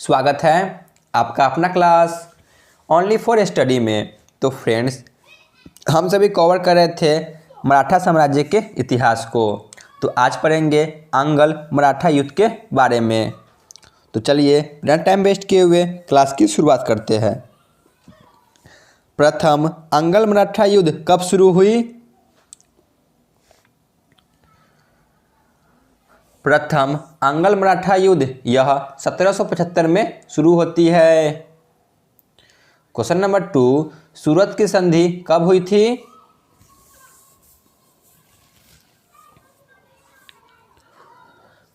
स्वागत है आपका अपना क्लास ओनली फॉर स्टडी में। तो फ्रेंड्स, हम सभी कवर कर रहे थे मराठा साम्राज्य के इतिहास को। तो आज पढ़ेंगे अंगल मराठा युद्ध के बारे में। तो चलिए बिना टाइम वेस्ट किए हुए क्लास की शुरुआत करते हैं। प्रथम अंगल मराठा युद्ध कब शुरू हुई? प्रथम अंगल मराठा युद्ध यह 1775 में शुरू होती है। क्वेश्चन नंबर 2, सूरत की संधि कब हुई थी?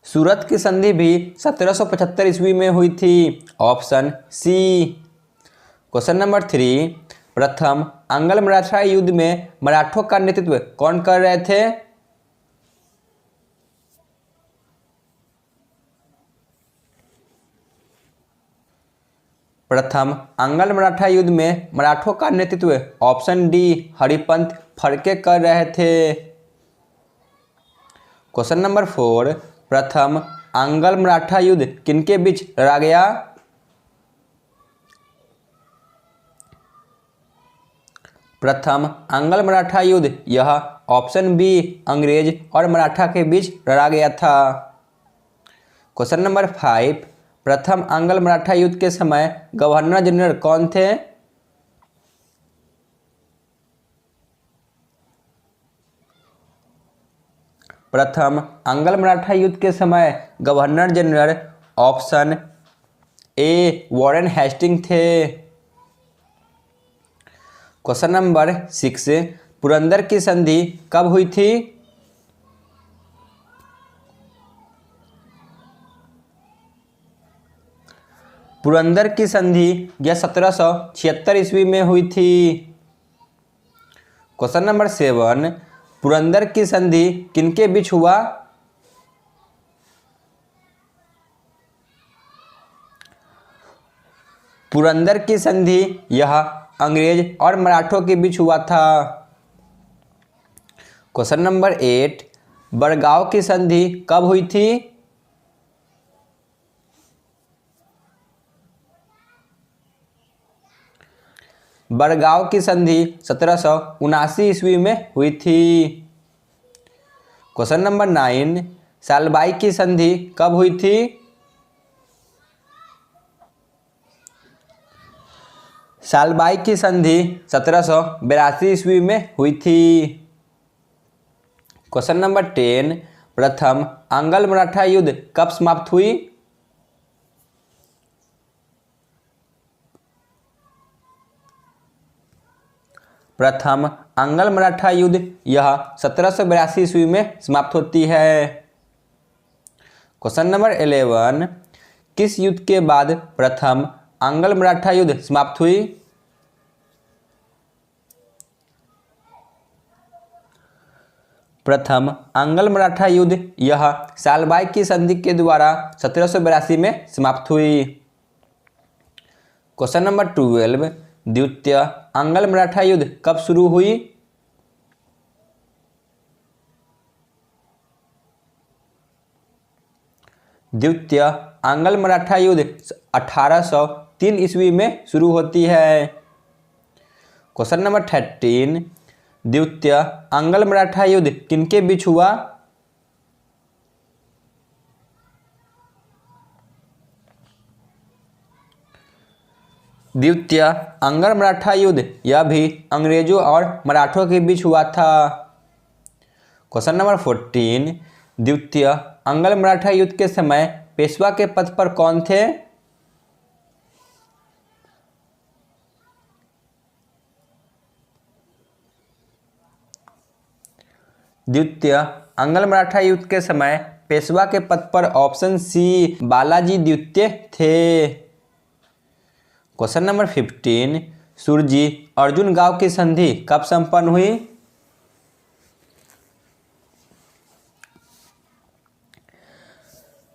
सूरत की संधि भी 1775 ईस्वी में हुई थी। Option C. क्वेश्चन नंबर 3, प्रथम अंगल मराठा युद्ध में मराठों का नेतृत्व कौन कर रहे थे? प्रथम अंगल मराठा युद्ध में मराठों का नेतृत्व ऑप्शन डी हरिपंत फड़के कर रहे थे। क्वेश्चन नंबर 4, प्रथम अंगल मराठा युद्ध किनके बीच लड़ा गया? प्रथम अंगल मराठा युद्ध यह ऑप्शन बी अंग्रेज और मराठा के बीच लड़ा गया था। क्वेश्चन नंबर 5, प्रथम अंगल मराठा युद्ध के समय गवर्नर जनरल कौन थे? प्रथम अंगल मराठा युद्ध के समय governor general option A Warren Hasting थे। क्वेश्चन नंबर 6, पुरंदर की संधि कब हुई थी? पुरंदर की संधि यह 1776 ईस्वी में हुई थी। क्वेश्चन नंबर 7, पुरंदर की संधि किनके बीच हुआ? पुरंदर की संधि यह अंग्रेज और मराठों के बीच हुआ था। क्वेश्चन नंबर 8, बड़गांव की संधि कब हुई थी? बड़गांव की संधि 1779 ईस्वी में हुई थी। क्वेश्चन नंबर 9, सालबाई की संधि कब हुई थी? सालबाई की संधि 1782 ईस्वी में हुई थी। क्वेश्चन नंबर 10, प्रथम अंगल मराठा युद्ध कब समाप्त हुई? प्रथम अंगल मराठा युद्ध यह 1782 ईस्वी में समाप्त होती है। क्वेश्चन नंबर 11, किस युद्ध के बाद प्रथम अंगल मराठा युद्ध समाप्त हुई? प्रथम अंगल मराठा युद्ध यह सालबाई की संधि के द्वारा 1782 में समाप्त हुई। क्वेश्चन नंबर 12, द्वितीय अंगल मराठा युद्ध कब शुरू हुई? द्वितीय अंगल मराठा युद्ध 1803 ईस्वी में शुरू होती है। क्वेश्चन नंबर 13, द्वितीय अंगल मराठा युद्ध किनके बीच हुआ? द्वितीय अंगल मराठा युद्ध यह भी अंग्रेजों और मराठों के बीच हुआ था। क्वेश्चन नंबर 14, द्वितीय अंगल मराठा युद्ध के समय पेशवा के पद पर कौन थे? द्वितीय अंगल मराठा युद्ध के समय पेशवा के पद पर ऑप्शन सी बालाजी द्वितीय थे। क्वेश्चन नंबर 15, सुरजी अर्जुन गांव की संधि कब संपन्न हुई?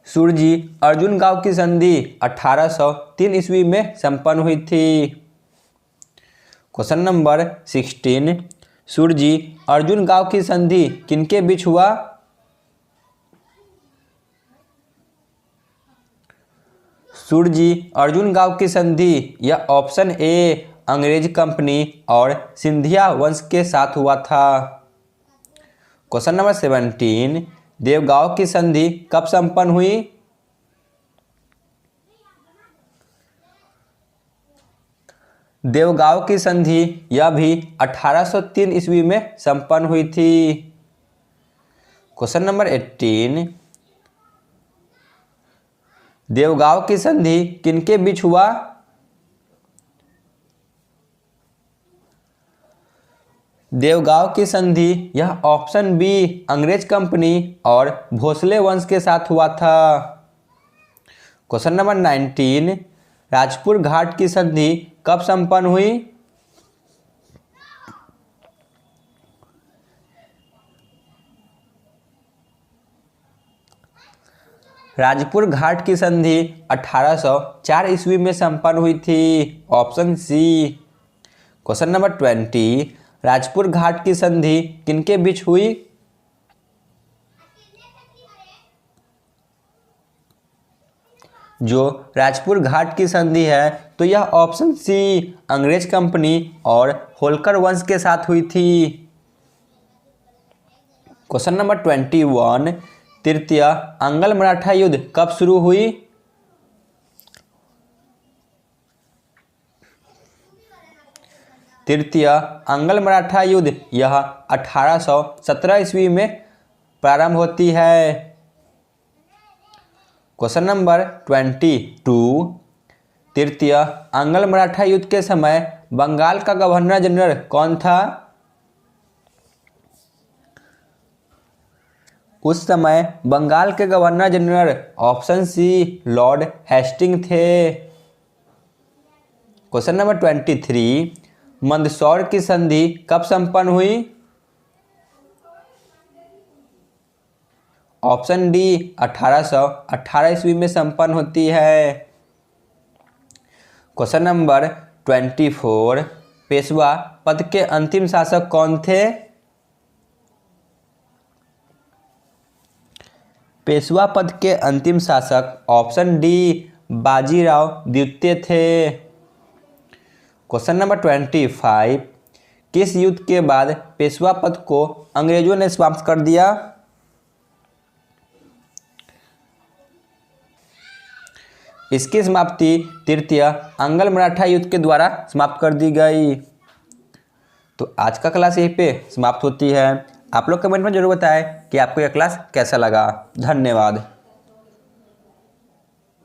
सुरजी अर्जुन गांव की संधि 1803 ईस्वी में संपन्न हुई थी। क्वेश्चन नंबर 16, सुरजी अर्जुन गांव की संधि किनके बीच हुआ? सूरजी अर्जुन गांव की संधि यह ऑप्शन ए अंग्रेज कंपनी और सिंधिया वंश के साथ हुआ था। क्वेश्चन नंबर 17, देवगांव की संधि कब संपन्न हुई? देवगांव की संधि यह भी 1803 ईस्वी में संपन्न हुई थी। क्वेश्चन नंबर 18, देवगांव की संधि किनके बीच हुआ? देवगांव की संधि यह ऑप्शन बी अंग्रेज कंपनी और भोसले वंश के साथ हुआ था। क्वेश्चन नंबर 19, राजपुर घाट की संधि कब संपन्न हुई? राजपुर घाट की संधि 1804 ईस्वी में संपन्न हुई थी। Option C. Question number 20, Rajpur Ghat की संधि किनके बीच हुई? जो राजपुर घाट की संधि है तो यह ऑप्शन सी अंग्रेज कंपनी और होलकर वंश के साथ हुई थी। क्वेश्चन नंबर 21, तृतीय अंगल मराठा युद्ध कब शुरू हुई? तृतीय अंगल मराठा युद्ध यह 1817 ईस्वी में प्रारंभ होती है। क्वेश्चन नंबर 22, तृतीय अंगल मराठा युद्ध के समय बंगाल का गवर्नर जनरल कौन था? उस समय बंगाल के governor general option C lord Hasting थे। क्वेश्चन नंबर 23, मंदसौर की संधि कब संपन्न हुई? ऑप्शन डी 1818 ईस्वी में संपन्न होती है। क्वेश्चन नंबर 24, पेशवा पद के अंतिम शासक कौन थे? पेशवा पद के अंतिम शासक ऑप्शन डी बाजीराव द्वितीय थे। क्वेश्चन नंबर 25, किस युद्ध के बाद पेशवा पद को अंग्रेजों ने समाप्त कर दिया? इसकी समाप्ति तृतीय अंगल मराठा युद्ध के द्वारा समाप्त कर दी गई। तो आज का क्लास यहीं पे समाप्त होती है। आप लोग कमेंट में जरूर बताएं कि आपको यह क्लास कैसा लगा। धन्यवाद।